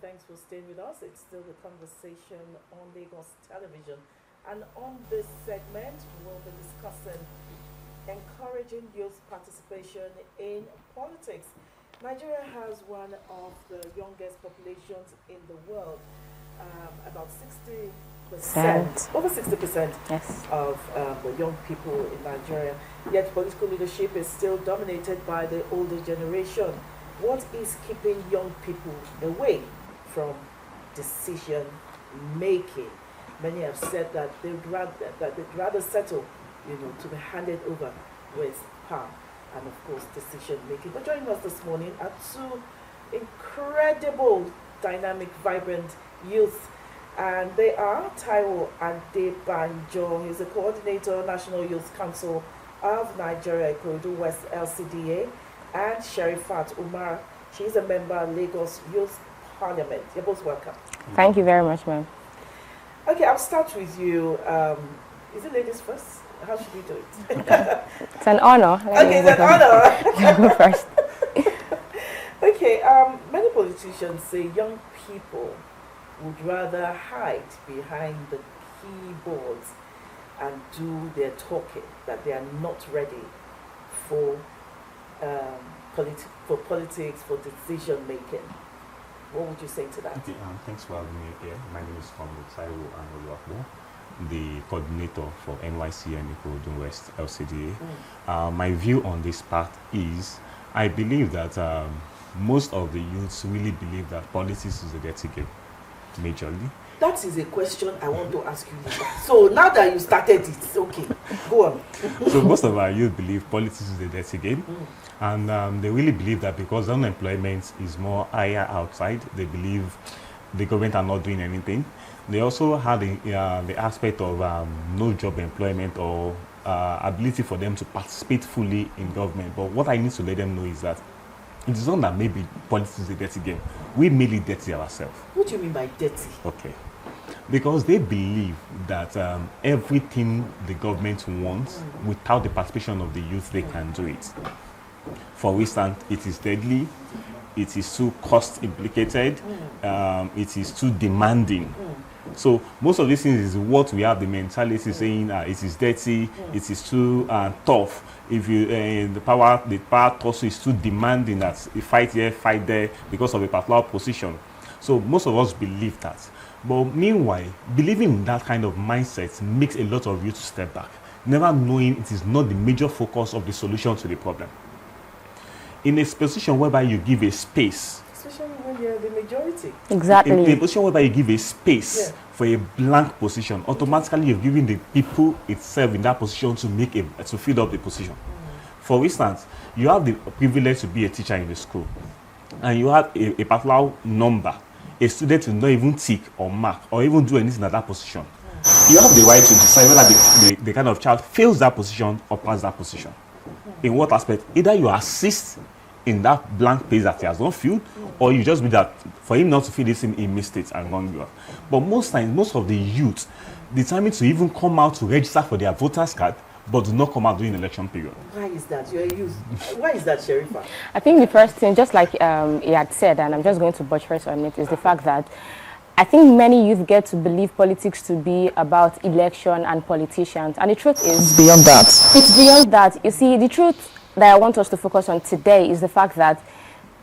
Thanks for staying with us. It's still the conversation on Lagos television. And on this segment, we'll be discussing encouraging youth participation in politics. Nigeria has one of the youngest populations in the world, about 60%, over 60% yes, of the young people in Nigeria. Yet political leadership is still dominated by the older generation. What is keeping young people away from decision making? Many have said that they'd rather settle, to be handed over with power and of course decision making. But joining us this morning are two incredible, dynamic, vibrant youth, and they are Taiwo and Adebanjo. He's the coordinator, National Youth Council of Nigeria, Ikorodu-West LCDA, and Sherifat Umar. She's a member of Lagos Youth Parliament. You're both welcome. Thank you very much, ma'am. Okay, I'll start with you. Is it ladies first? How should we do it? It's an honor. Okay, it's an honor. Go first. Okay, many politicians say young people would rather hide behind the keyboards and do their talking, that they are not ready for politics, for decision making. What would you say to that? Okay, thanks for having me here. My name is Taiwo and the coordinator for NYC and Ikorodu-West LCDA. My view on this part is, I believe that most of the youths really believe that politics is a dirty game, majorly. That is a question I want to ask you later. So now that you started it, okay, go on. So most of our youth believe politics is a dirty game. And they really believe that because unemployment is more higher outside, they believe the government are not doing anything. They also have the aspect of no job employment or ability for them to participate fully in government. But what I need to let them know is that it is not that maybe politics is a dirty game. We made it dirty ourselves. What do you mean by dirty? Okay. Because they believe that everything the government wants, without the participation of the youth, they can do it. For instance, it is deadly, it is too cost implicated, it is too demanding. So most of these things is what we have the mentality saying it is dirty, it is too tough. If you the power also is too demanding, that you fight here, fight there because of a particular position. So most of us believe that. But meanwhile, believing in that kind of mindset makes a lot of youth step back, never knowing it is not the major focus of the solution to the problem. In a position whereby you give a space, especially when you're the majority. Exactly. In a position whereby you give a space for a blank position, automatically you're giving the people itself in that position to fill up the position. For instance, you have the privilege to be a teacher in the school, and you have a particular number, a student will not even tick or mark or even do anything at that position. You have the right to decide whether the kind of child fails that position or passes that position. In what aspect? Either you assist in that blank place that he has not filled, or you just be that for him not to fill this in, he missed it and gone beyond. But most times, most of the youth determine to even come out to register for their voters card, but do not come out during the election period. Why is that? You're a youth. Why is that, Sherifat? I think the first thing, just like he had said, and I'm just going to buttress on it, is the fact that I think many youth get to believe politics to be about election and politicians. And the truth is, it's beyond that. It's beyond that. You see, the truth that I want us to focus on today is the fact that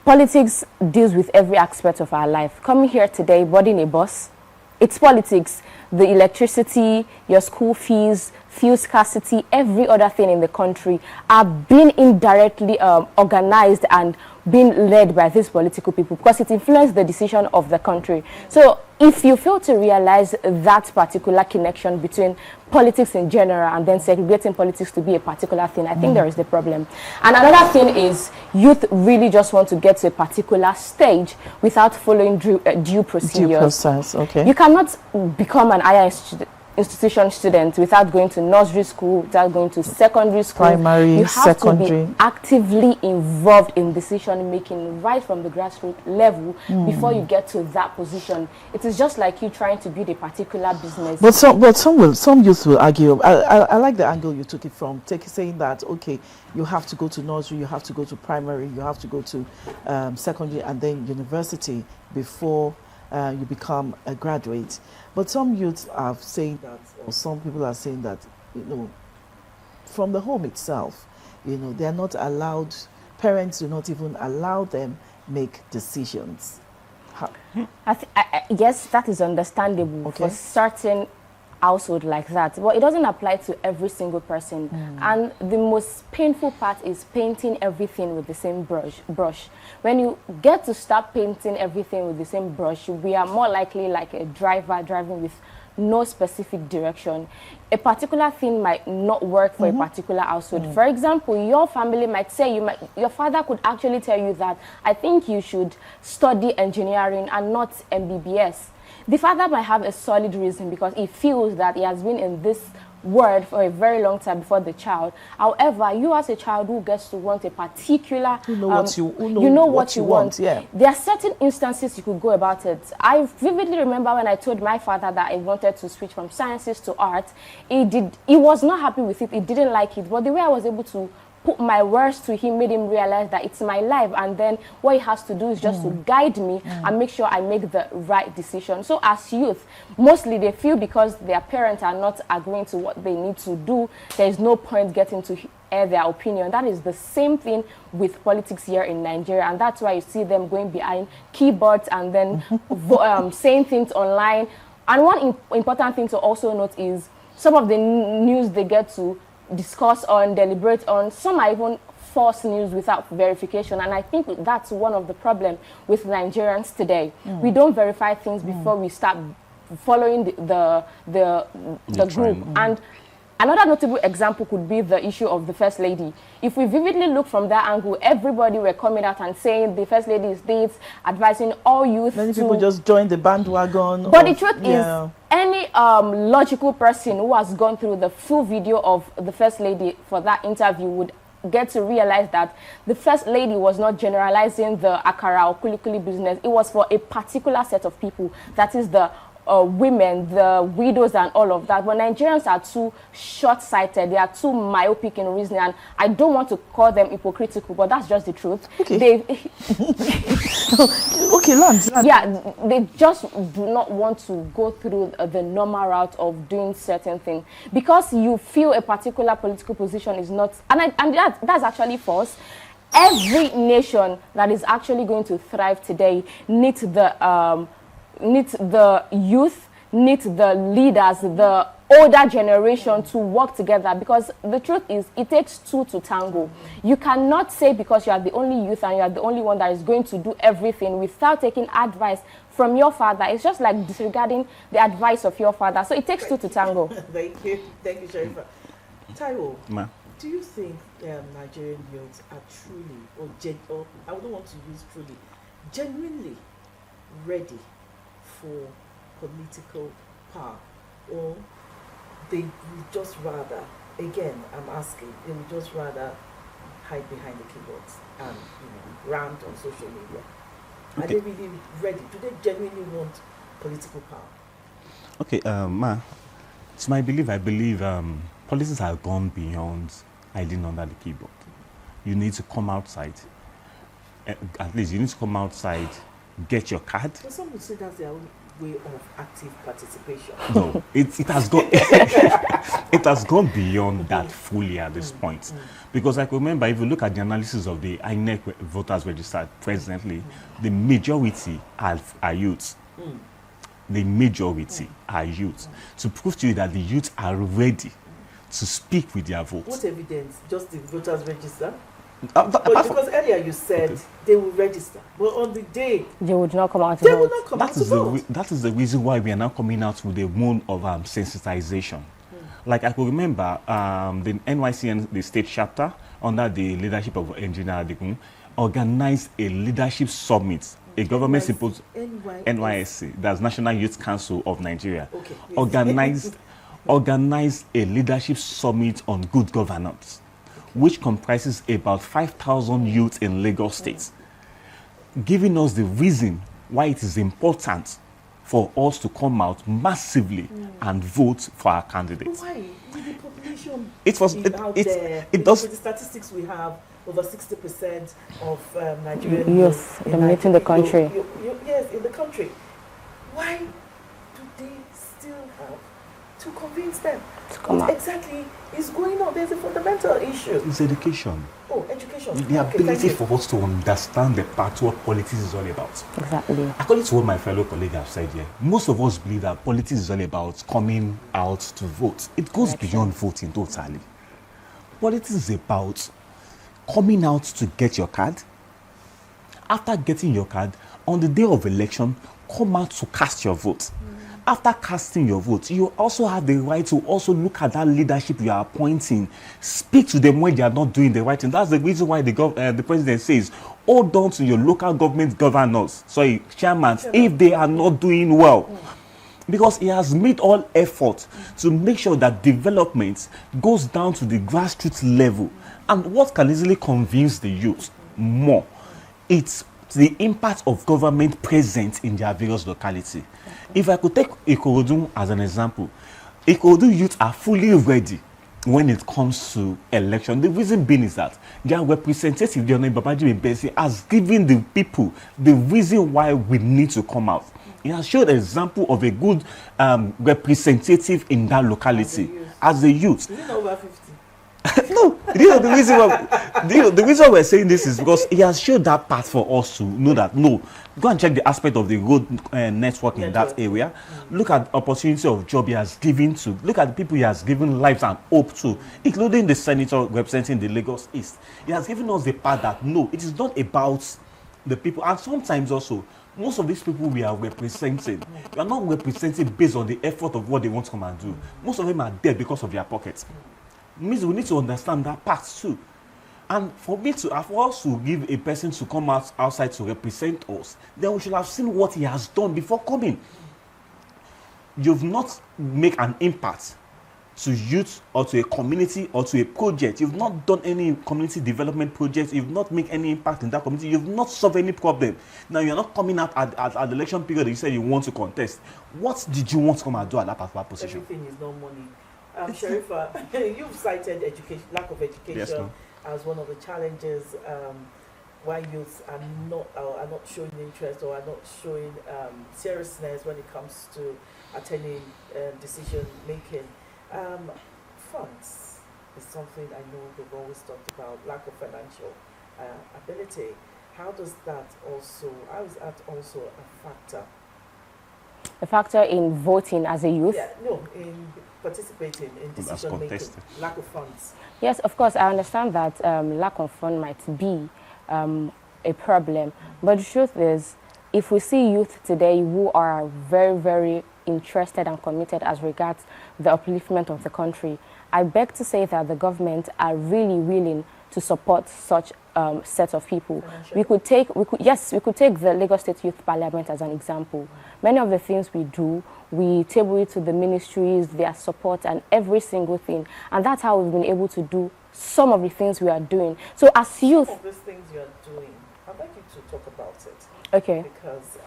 politics deals with every aspect of our life. Coming here today, boarding a bus, it's politics. The electricity, your school fees, fuel scarcity, every other thing in the country are being indirectly organized and being led by these political people because it influences the decision of the country. So if you fail to realize that particular connection between politics in general and then segregating politics to be a particular thing, I think there is the problem. And another thing is youth really just want to get to a particular stage without following due procedures. Due process, okay. You cannot become an higher institution student without going to nursery school, without going to secondary school. Primary, you have secondary. to be actively involved in decision making right from the grassroots level before you get to that position. It is just like you trying to build a particular business. But some youth will argue. I like the angle you took it from, saying that okay, you have to go to nursery, you have to go to primary, you have to go to secondary and then university before you become a graduate. But some youths are saying that, or some people are saying that, from the home itself, they are not allowed, parents do not even allow them make decisions. Yes, that is understandable for certain household like that, but it doesn't apply to every single person. And the most painful part is painting everything with the same brush. When you get to start painting everything with the same brush, we are more likely like a driver driving with no specific direction. A particular thing might not work for a particular household. For example, your family might say, your father could actually tell you that, I think you should study engineering and not MBBS. The father might have a solid reason because he feels that he has been in this word for a very long time before the child. However, you as a child who gets to want a particular, you know what you want. Yeah. There are certain instances you could go about it. I vividly remember when I told my father that I wanted to switch from sciences to art. He was not happy with it. He didn't like it. But the way I was able to put my words to him made him realize that it's my life, and then what he has to do is just to guide me and make sure I make the right decision. So as youth, mostly they feel because their parents are not agreeing to what they need to do, there is no point getting to air their opinion. That is the same thing with politics here in Nigeria, and that's why you see them going behind keyboards and then saying things online. And one important thing to also note is some of the news they get to discuss on, deliberate on, some are even false news without verification, and I think that's one of the problems with Nigerians today. We don't verify things before we start following the group. And another notable example could be the issue of the First Lady. If we vividly look from that angle, everybody were coming out and saying the First Lady is this, advising all youth. Many people just joined the bandwagon. But the truth is, any logical person who has gone through the full video of the First Lady for that interview would get to realize that the First Lady was not generalizing the akara or kulikuli business. It was for a particular set of people. That is the women, the widows, and all of that. But Nigerians are too short-sighted. They are too myopic in reasoning, and I don't want to call them hypocritical, but that's just the truth. Okay. Lance. Yeah, they just do not want to go through the normal route of doing certain things because you feel a particular political position is not, and that's actually false. Every nation that is actually going to thrive today needs the youth, needs the leaders, the older generation to work together, because the truth is it takes two to tango. You cannot say because you are the only youth and you are the only one that is going to do everything without taking advice from your father. It's just like disregarding the advice of your father. So it takes two to tango. Thank you, Sherifat. Taiwo, Ma. do you think Nigerian youths are truly, or I don't want to use truly, genuinely ready for political power, or they would just rather, again, I'm asking, they would just rather hide behind the keyboards and rant on social media? Are they really ready? Do they genuinely want political power? Okay, Ma, it's my belief. I believe politics have gone beyond hiding under the keyboard. You need to come outside. At least you need to come outside, get your card. So some would say that's their own way of active participation. No, it has gone it has gone beyond that fully at this point. Because I can remember, if you look at the analysis of the INEC voters registered presently, the majority are youths. The majority are youths. To prove to you that the youths are ready to speak with their votes. What evidence? Just the voters register? But because earlier you said they will register, but on the day they would not come out to they vote. will not come out to vote. That is the reason why we are now coming out with a moon of sensitization. Like I could remember the NYCN, the state chapter, under the leadership of Engineer Adebanjo, organized a leadership summit, a government symposium, NYSC, that's National Youth Council of Nigeria, organized a leadership summit on good governance, which comprises about 5,000 youths in Lagos State, giving us the reason why it is important for us to come out massively and vote for our candidates. Why? The population it does. With the statistics we have, over 60% of Nigerian youth dominating the country. Yes, in the country. why do they still have to convince them? To come What out. exactly is going on? There's a fundamental issue. It's education. Oh, education. The Okay, ability thank you. for us to understand the part what politics is all about. Exactly. According to what my fellow colleagues have said here, most of us believe that politics is all about coming out to vote. It goes Election. beyond voting totally. Politics is about coming out to get your card. After getting your card, on the day of election, come out to cast your vote. After casting your vote, you also have the right to also look at that leadership you are appointing. Speak to them when they are not doing the right thing. That's the reason why the president says, hold on to your local government governors, chairmen, if they are not doing well. Because he has made all effort to make sure that development goes down to the grassroots level. And what can easily convince the youth more? It's the impact of government present in their various locality. If I could take Ikorodu as an example, Ikorodu youth are fully ready when it comes to election. The reason being is that their representative, General Adebanjo, has given the people the reason why we need to come out. He has showed an example of a good representative in that locality as a youth. Is it over 50? No, the reason we're saying this is because he has showed that part for us to know that no, go and check the aspect of the road network in that area. Look at opportunity of job he has given to. Look at the people he has given lives and hope to, including the senator representing the Lagos East. He has given us the part that no, it is not about the people, and sometimes also most of these people we are representing, we are not representing based on the effort of what they want to come and do. Most of them are there because of their pockets. Means we need to understand that part too. And for us to give a person to come outside to represent us, then we should have seen what he has done before coming. You've not made an impact to youth or to a community or to a project. You've not done any community development projects. You've not made any impact in that community. You've not solved any problem. Now you're not coming out at the election period. You said you want to contest. What did you want to come and do at that particular position? Everything is no money. Sherifat, you've cited education, lack of education, Yes, ma'am. as one of the challenges why youths are not showing interest or are not showing seriousness when it comes to attending decision making. Funds is something I know they've always talked about, lack of financial ability. How is that also a factor? A factor in voting as a youth? Yeah, no, in participating in decision making, lack of funds. Yes, of course, I understand that lack of fund might be a problem. But the truth is, if we see youth today who are very, very interested and committed as regards the upliftment of the country, I beg to say that the government are really willing to support such set of people. We could take the Lagos State Youth Parliament as an example. Many of the things we do, we table it to the ministries, their support and every single thing. And that's how we've been able to do some of the things we are doing. So as youth... Some of these things you are doing, I'd like you to talk about it. Okay. Because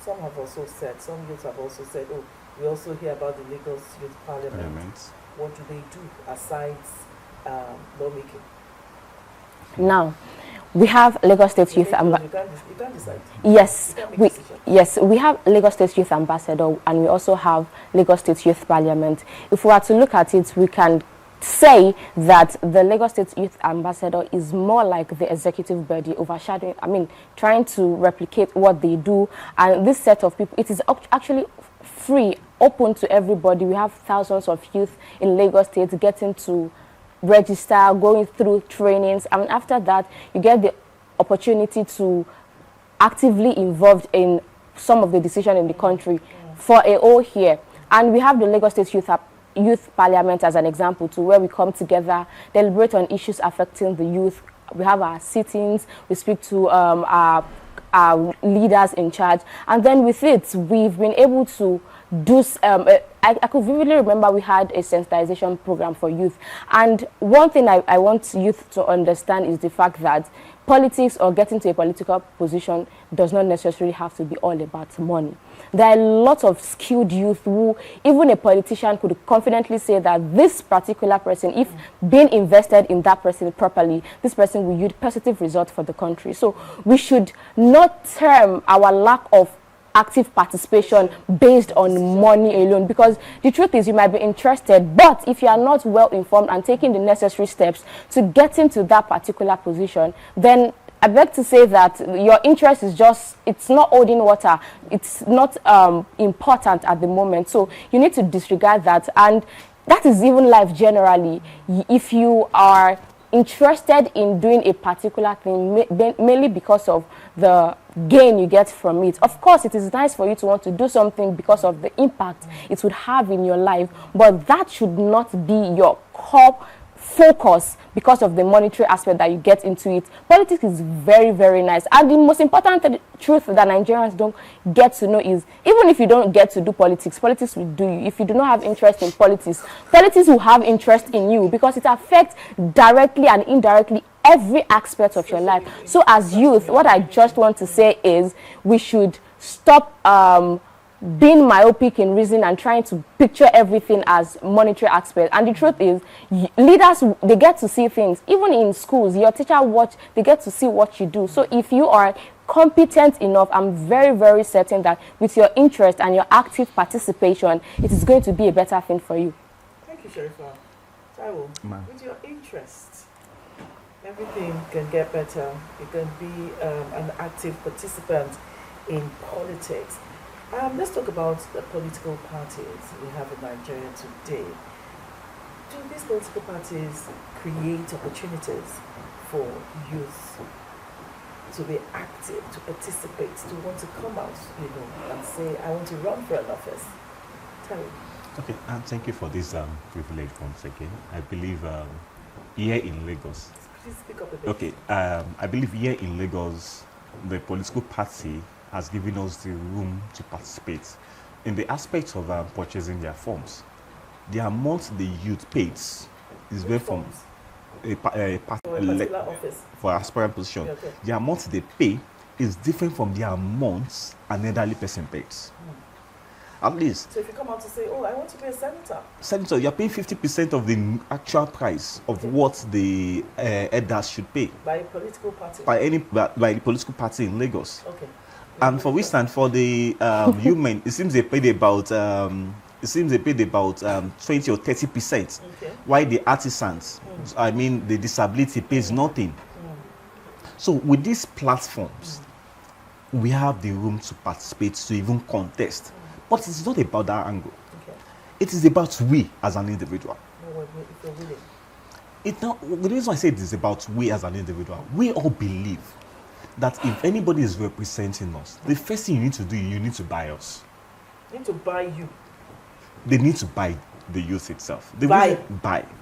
some youths have also said, oh, we also hear about the Lagos Youth Parliament. What do they do aside lawmaking? Now, we have Lagos State Youth Ambassador. You can't decide. Yes, we have Lagos State Youth Ambassador and we also have Lagos State Youth Parliament. If we are to look at it, we can say that the Lagos State Youth Ambassador is more like the executive body overshadowing, trying to replicate what they do. And this set of people, it is actually free, open to everybody. We have thousands of youth in Lagos State getting to register, going through trainings, and after that you get the opportunity to actively involved in some of the decision in the country for a whole year. And we have the Lagos State Youth Parliament as an example too, where we come together, deliberate on issues affecting the youth. We have our sittings, we speak to our leaders in charge, and then with it we've been able to do I could vividly remember we had a sensitization program for youth, and one thing I want youth to understand is the fact that politics or getting to a political position does not necessarily have to be all about money. There are lots of skilled youth who even a politician could confidently say that this particular person, if being invested in that person properly, this person will yield positive results for the country. So we should not term our lack of active participation based on money alone, because the truth is you might be interested, but if you are not well informed and taking the necessary steps to get into that particular position, then I beg to say that your interest is just, it's not holding water, it's not important at the moment, so you need to disregard that. And that is even life generally. If you are interested in doing a particular thing mainly because of the gain you get from it, of course it is nice for you to want to do something because of the impact it would have in your life, but that should not be your core focus because of the monetary aspect that you get into it. Politics is very, very nice, and the most important truth that Nigerians don't get to know is, even if you don't get to do politics, politics will do you. If you do not have interest in politics, politics will have interest in you, because it affects directly and indirectly every aspect of your life. So as youth, what I just want to say is we should stop being myopic in reason and trying to picture everything as monetary aspect. And the truth is, leaders, they get to see things. Even in schools, your teacher they get to see what you do. So if you are competent enough, I'm very, very certain that with your interest and your active participation, it is going to be a better thing for you. Thank you, Sherifat. Taiwo, with your interest, everything can get better. You can be an active participant in politics. Let's talk about the political parties we have in Nigeria today. Do these political parties create opportunities for youth to be active, to participate, to want to come out, and say, I want to run for an office? Tell me. Okay, and thank you for this privilege once again. I believe here in Lagos. Please speak up a bit. Okay, I believe here in Lagos, the political party has given us the room to participate in the aspect of purchasing their forms. The amount the youth pays is very from a particular office for aspirant position. Yeah, okay. The amount they pay is different from the amount an elderly person pays. At least. So if you come out to say, oh, I want to be a senator, you're paying 50% of the actual price of what the elders should pay. By a political party? By the political party in Lagos. Okay. And for instance, for the human, it seems they paid about 20 or 30%. Okay. While the artisans, I mean the disability, pays nothing. So with these platforms, we have the room to participate, to even contest. But it's not about that angle. Okay. It is about we as an individual. No, if you're willing. The reason I say it is about we as an individual, we all believe that if anybody is representing us, the first thing you need to do, you need to buy us. They need to buy you. They need to buy the youth itself. Buy.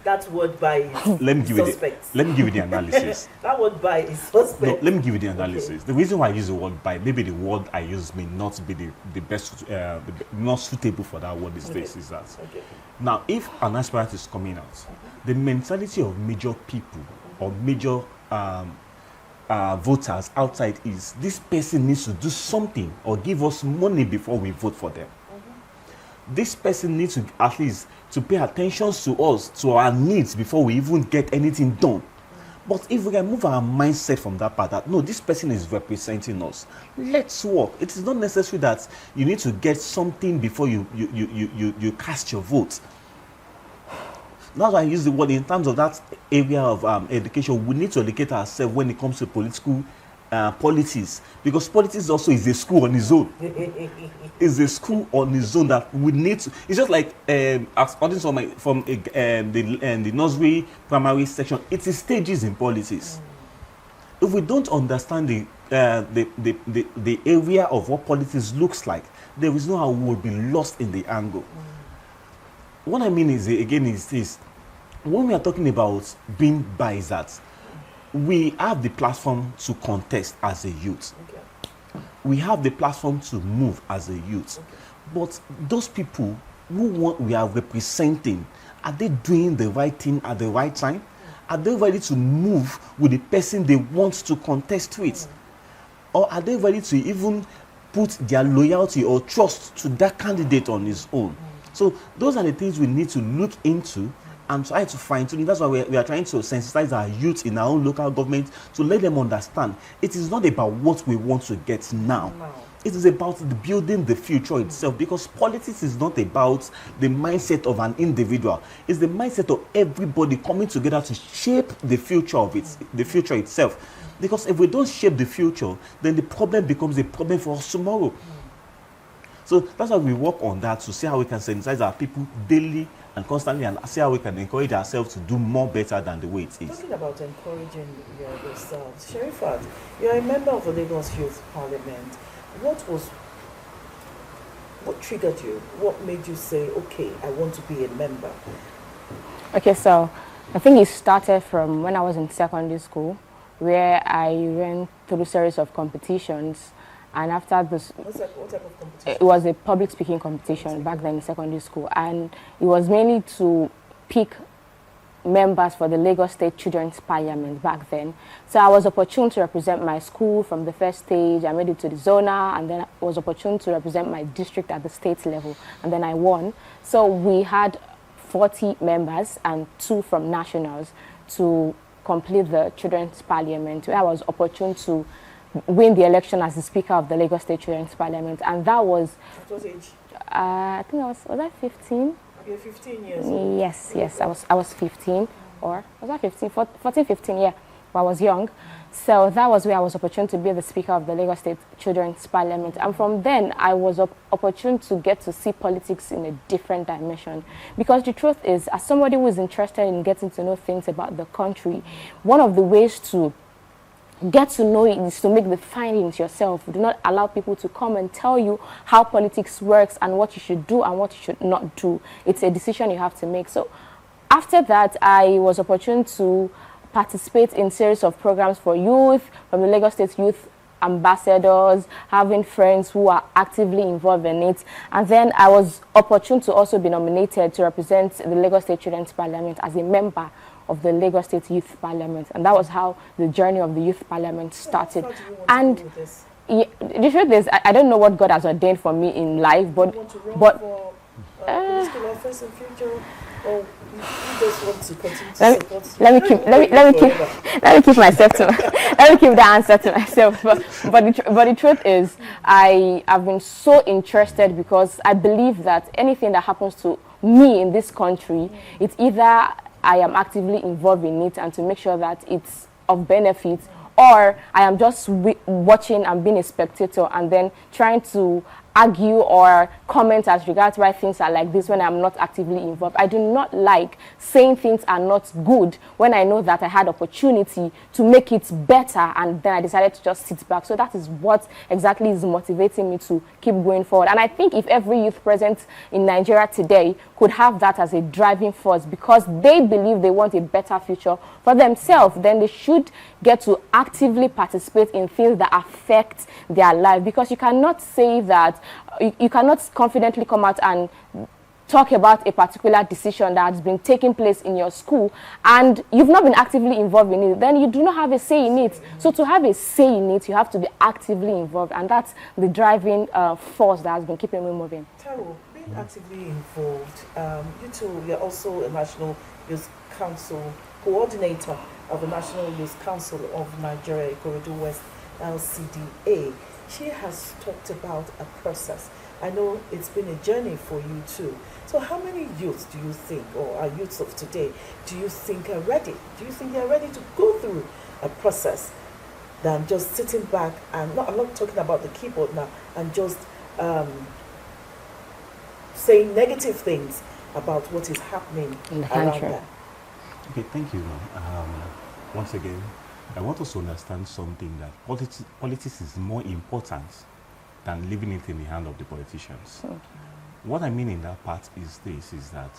That word buy is let me give suspect. let me give you the analysis. That word buy is suspect. No, let me give you the analysis. Okay. The reason why I use the word buy, maybe the word I use may not be the best, not suitable for that word these days, is that. Okay. Now, if an aspirant is coming out, the mentality of major people or major voters outside is this person needs to do something or give us money before we vote for them. This person needs to at least to pay attention to us, to our needs before we even get anything done. But if we can move our mindset from that part, that no, this person is representing us, let's work. It is not necessary that you need to get something before you cast your vote. That's why I use the word in terms of that area of education. We need to educate ourselves when it comes to political politics, because politics also is a school on its own. It's a school on its own that we need to. It's just like as audience from the nursery, primary section. It is stages in politics. If we don't understand the area of what politics looks like, there is no how we will be lost in the angle. What I mean is, again, is this: when we are talking about being biased, we have the platform to contest as a youth. Okay. We have the platform to move as a youth. Okay. But those people we are representing, are they doing the right thing at the right time? Are they ready to move with the person they want to contest with? Or are they ready to even put their loyalty or trust to that candidate on his own? So those are the things we need to look into and try to fine-tune. That's why we are trying to sensitize our youth in our own local government to let them understand it is not about what we want to get now. It is about building the future itself, because politics is not about the mindset of an individual. It's the mindset of everybody coming together to shape the future of the future itself. Because if we don't shape the future, then the problem becomes a problem for us tomorrow. So that's why we work on that, to see how we can sensitize our people daily and constantly, and see how we can encourage ourselves to do more better than the way it is. Talking about encouraging yourselves, Sherifat, you're a member of the Lagos Youth Parliament. What triggered you? What made you say, okay, I want to be a member? Okay, so I think it started from when I was in secondary school, where I went through a series of competitions. And after this, what type of competition? It was a public speaking competition back then in secondary school. And it was mainly to pick members for the Lagos State Children's Parliament back then. So I was opportune to represent my school from the first stage. I made it to the zonal, and then I was opportune to represent my district at the state level, and then I won. So we had 40 members and 2 from nationals to complete the Children's Parliament, where I was opportune to win the election as the Speaker of the Lagos State Children's Parliament. And that was... At what age? I think was I 15? You're 15 years old. Yes, I was 15, or was I 15? 14, 15, yeah, but I was young. So that was where I was opportune to be the Speaker of the Lagos State Children's Parliament. And from then, I was opportune to get to see politics in a different dimension. Because the truth is, as somebody who is interested in getting to know things about the country, one of the ways to get to know it is to make the findings yourself. Do not allow people to come and tell you how politics works and what you should do and what you should not do. It's a decision you have to make. So after that, I was opportune to participate in series of programs for youth, from the Lagos State Youth Ambassadors, having friends who are actively involved in it. And then I was opportune to also be nominated to represent the Lagos State Children's Parliament as a member of the Lagos State Youth Parliament. And that was how the journey of the Youth Parliament started. And yeah, the truth is, I don't know what God has ordained for me in life, but... You want to run for political office in future? Or you just want to continue to support? Let me keep myself to let me keep the answer to myself. But the truth is, I have been so interested, because I believe that anything that happens to me in this country, it's either I am actively involved in it and to make sure that it's of benefit, or I am just watching and being a spectator and then trying to argue or comment as regards why things are like this when I'm not actively involved. I do not like saying things are not good when I know that I had opportunity to make it better, and then I decided to just sit back. So that is what exactly is motivating me to keep going forward. And I think if every youth present in Nigeria today could have that as a driving force, because they believe they want a better future for themselves, then they should get to actively participate in things that affect their life. Because you cannot say that, you cannot confidently come out and talk about a particular decision that has been taking place in your school and you've not been actively involved in it, then you do not have a say in it. So to have a say in it, you have to be actively involved, and that's the driving force that has been keeping me moving. Taiwo, being actively involved, you two, you're also a National Youth Council coordinator of the National Youth Council of Nigeria, Ikorodu-West, LCDA. She has talked about a process. I know it's been a journey for you too. So how many youths do you think, or our youths of today, do you think are ready? Do you think they're ready to go through a process than just sitting back and, I'm not talking about the keyboard now, and just saying negative things about what is happening in the around country? them? Okay, thank you. Once again, I want us to understand something, that politics is more important than leaving it in the hand of the politicians. Okay. What I mean in that part is this, is that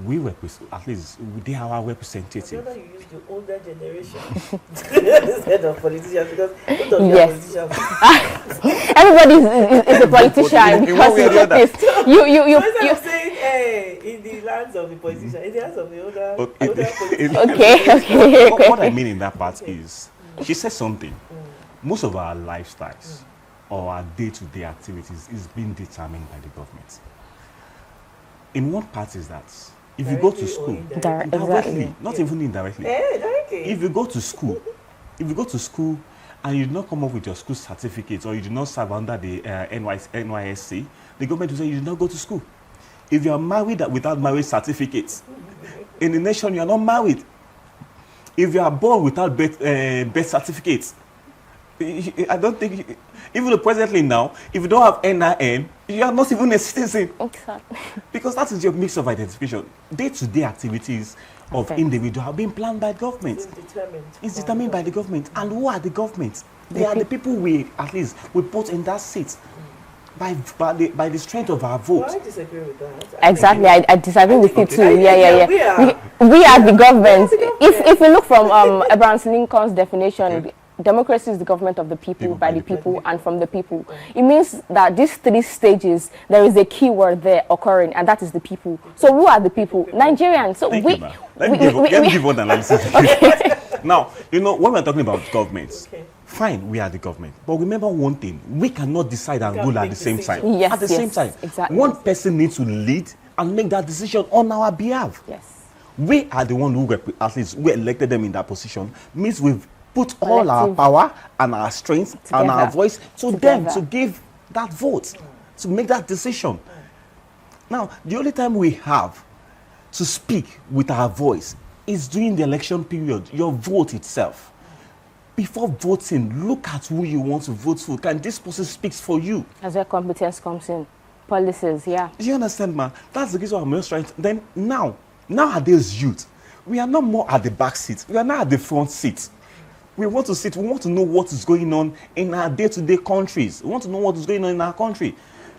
we represent, at least they are our representative. Whether you use the older generation instead of politicians, because both of you are politicians. Everybody is a politician, because you saying, hey, in the lands of the politician, in the hands of the older politicians. Okay. What I mean in that part is, she said something. Most of our lifestyles or our day-to-day activities is being determined by the government. In what part is that? If you go to school, directly, not even indirectly. Directly. If you go to school, and you do not come up with your school certificate, or you do not serve under the NYSC, the government will say you did not go to school. If you are married without marriage certificates, in the nation you are not married. If you are born without birth certificates, I don't think, even presently now, if you don't have NIN, you are not even a citizen. Exactly. Because that is your mix of identification. Day-to-day activities of individuals have been planned by government. It's determined by the government. And who are the government? They are the people we put in that seat by the strength of our vote. Well, I disagree with that. Exactly, I disagree with you too. Yeah. We are the government. If we look from Abraham Lincoln's definition, democracy is the government of the people, by the people, and from the people. It means that these 3 stages, there is a key word there occurring, and that is the people. So who are the people? Nigerians. So Let me give one analysis. Now, when we're talking about governments, fine, we are the government. But remember one thing, we cannot decide and rule at the same time. Yes, at the same time. Exactly. One person needs to lead and make that decision on our behalf. Yes. We are the one who we elected them in that position, means we've put all our power and our strength and our voice to them to give that vote, to make that decision. Now, the only time we have to speak with our voice is during the election period, your vote itself. Before voting, look at who you want to vote for. Can this person speak for you? As where competence comes in. Policies, yeah. Do you understand, man? That's the reason why I'm just trying to. Then nowadays youth, we are not more at the back seat. We are not at the front seat. We want to know what is going on in our day-to-day countries. We want to know what is going on in our country.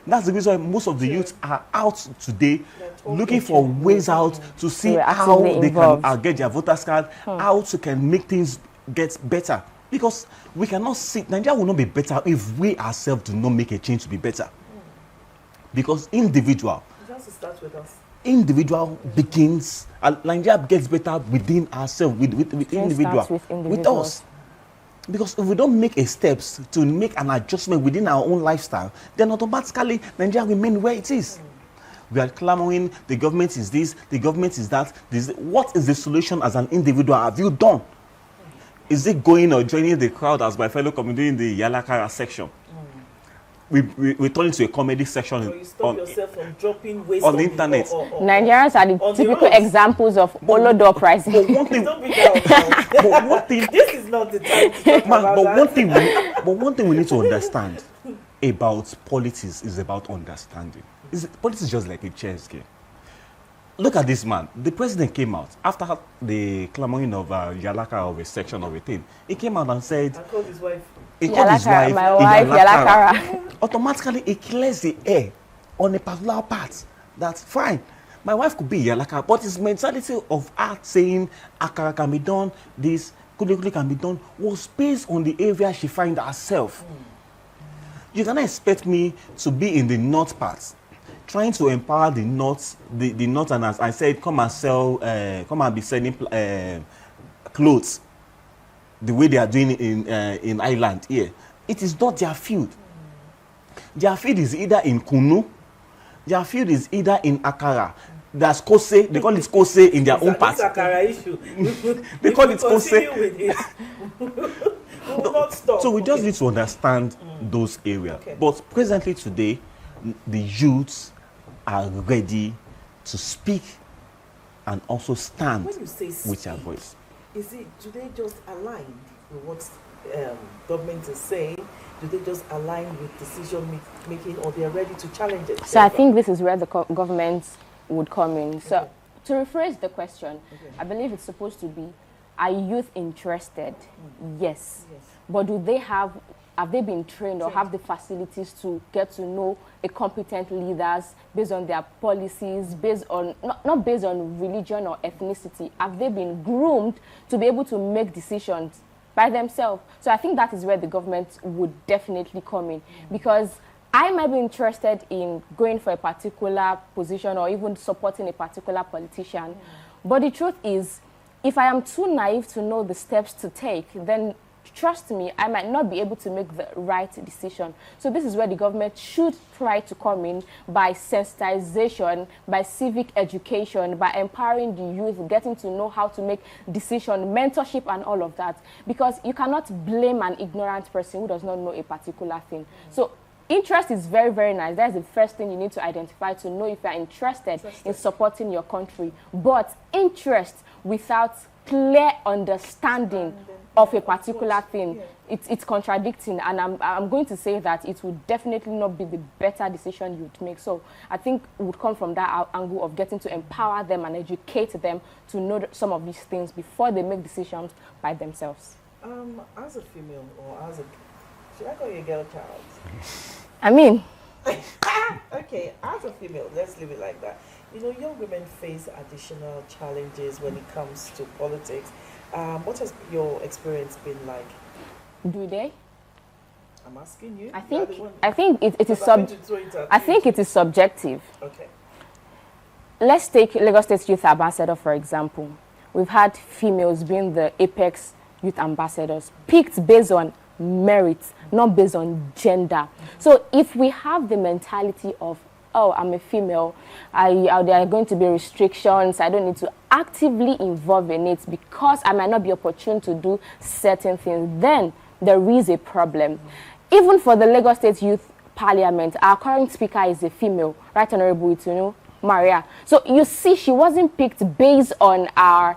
That's the reason why most of the youth are out today looking for ways out to see how they can get their voters card, how to can make things get better. Because we cannot sit, Nigeria will not be better if we ourselves do not make a change to be better. Because individual, it has to start with us. Individual begins, Nigeria gets better within ourselves, with individual, with us. Because if we don't make a steps to make an adjustment within our own lifestyle, then automatically Nigeria will remain where it is. We are clamoring, the government is this, the government is that. What is the solution as an individual have you done? Is it going or joining the crowd as my fellow community in the Yalakara section? We turn into a comedy section so you stop yourself from dropping waste on the internet. Nigerians are the typical examples of Olodo pricing. But one thing, this is not the time to talk about that. One thing we need to understand about politics is about understanding. Politics is just like a chess game. Look at this man. The president came out after the clamoring of Yalaka of a section of a thing. He came out and said, I called his wife. He called his wife, my wife, Yalakara. Automatically, it clears the air on a particular part. That's fine. My wife could be Yalaka, but his mentality of her saying Akara can be done, this Kulikuli can be done, was based on the area she finds herself. You cannot expect me to be in the north part, trying to empower the north, the northerners. I said, come and sell, come and be selling clothes the way they are doing in Ireland here. It is not their field. Their field is either in Kunu, their field is either in Akara. That's Kose, they call it Kose in their own part. Akara issue. They call it Kose. So we just need to understand those areas. Okay. But presently today, the youths are ready to speak and also stand with their voice. Do they just align with what government is saying? Do they just align with decision making, or they are ready to challenge it? So I think this is where the government would come in. So to rephrase the question, I believe it's supposed to be, are youth interested? Yes. But do they have they been trained or have the facilities to get to know a competent leaders based on their policies, based on not based on religion or ethnicity? Have they been groomed to be able to make decisions by themselves? So I think that is where the government would definitely come in, because I might be interested in going for a particular position or even supporting a particular politician. But the truth is, if I am too naive to know the steps to take, then trust me, I might not be able to make the right decision. So this is where the government should try to come in by sensitization, by civic education, by empowering the youth, getting to know how to make decisions, mentorship and all of that. Because you cannot blame an ignorant person who does not know a particular thing. So interest is very, very nice. That's the first thing you need to identify to know if you're interested in supporting your country. But interest without clear understanding of a particular thing, it's contradicting, and I'm going to say that it would definitely not be the better decision you'd make. So I think it would come from that angle of getting to empower them and educate them to know some of these things before they make decisions by themselves. As a female, or as a, should I call you a girl child? I mean, okay, as a female, let's leave it like that. You know, young women face additional challenges when it comes to politics. What has your experience been like? Do they? I'm asking you. I think it is subjective. Okay. Let's take Lagos State Youth Ambassador, for example. We've had females being the apex youth ambassadors, picked based on merit, not based on gender. So if we have the mentality of, oh, I'm a female, there are going to be restrictions, I don't need to actively involve in it because I might not be opportune to do certain things, then there is a problem. Even for the Lagos State Youth Parliament, our current speaker is a female, Right Honorable Itunu Maria. So you see, she wasn't picked based on our,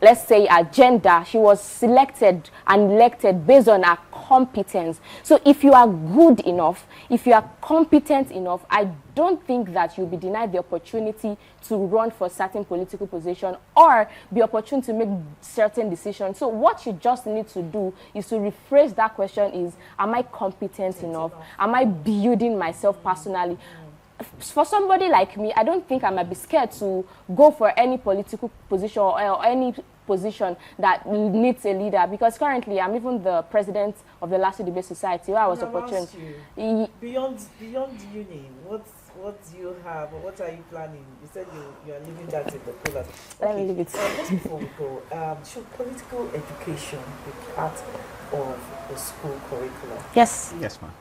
let's say, our gender. She was selected and elected based on her competence. So if you are good enough, if you are competent enough, I don't think that you'll be denied the opportunity to run for certain political position or be opportune to make certain decisions. So what you just need to do is to rephrase that question is, am I competent enough? Am I building myself personally? For somebody like me, I don't think I might be scared to go for any political position or any position that needs a leader, because currently I'm even the president of the LCDA Society where I was opportune. Beyond uni, what do you have, or what are you planning? You said you are leaving that in the cooler. Let me leave it. Just before we go, should political education be part of the school curriculum? Yes. Yes, ma'am.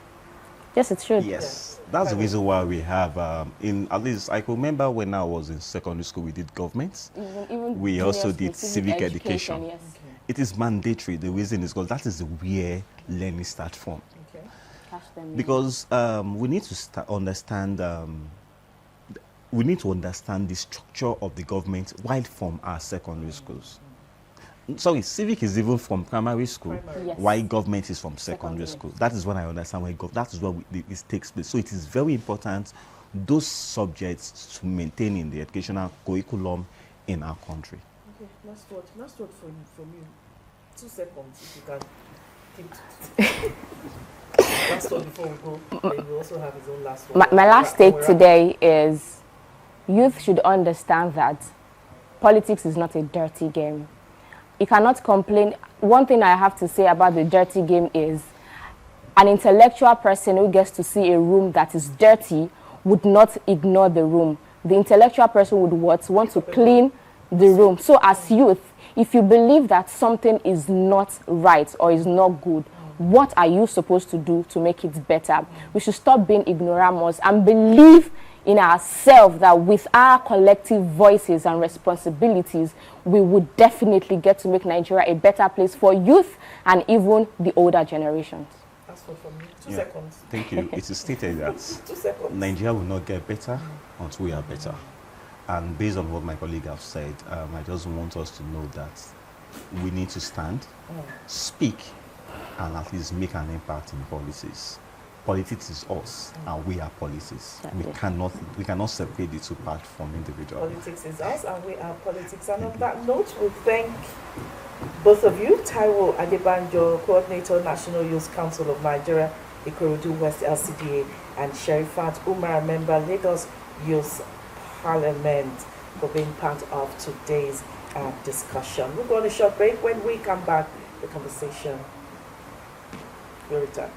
Yes, it should. Yes, that's the reason why we have, at least I can remember when I was in secondary school, we did government. Even we also did civic education. Yes. Okay. It is mandatory. The reason is because that is where learning starts from. Okay. Because we need to understand, we need to understand the structure of the government right from our secondary schools. Sorry, civic is even from primary school, Yes. while government is from secondary school. That is when I understand where that is where this takes place. So it is very important those subjects to maintain in the educational curriculum in our country. Okay, last word from you. 2 seconds if you can keep last word before we go. Then we also have his own last word. My last take today is youth should understand that politics is not a dirty game. You cannot complain. One thing I have to say about the dirty game is an intellectual person who gets to see a room that is dirty would not ignore the room. The intellectual person would want to clean the room. So as youth, if you believe that something is not right or is not good, what are you supposed to do to make it better? We should stop being ignoramus and believe in ourselves that with our collective voices and responsibilities, we would definitely get to make Nigeria a better place for youth and even the older generations. That's what from me. 2 seconds. Thank you. It is stated that 2 seconds. Nigeria will not get better until we are better. And based on what my colleague have said, I just want us to know that we need to stand, speak, and at least make an impact in policies. Politics is us, and we are politics. We cannot separate the two parts from individuals. Politics is us, and we are politics. And on that note, we thank both of you, Taiwo Adebanjo, Coordinator, National Youth Council of Nigeria, Ikorodu-West LCDA, and Sherifat Umar, Member, Lagos Youth Parliament, for being part of today's discussion. We'll go on a short break. When we come back, the conversation will return.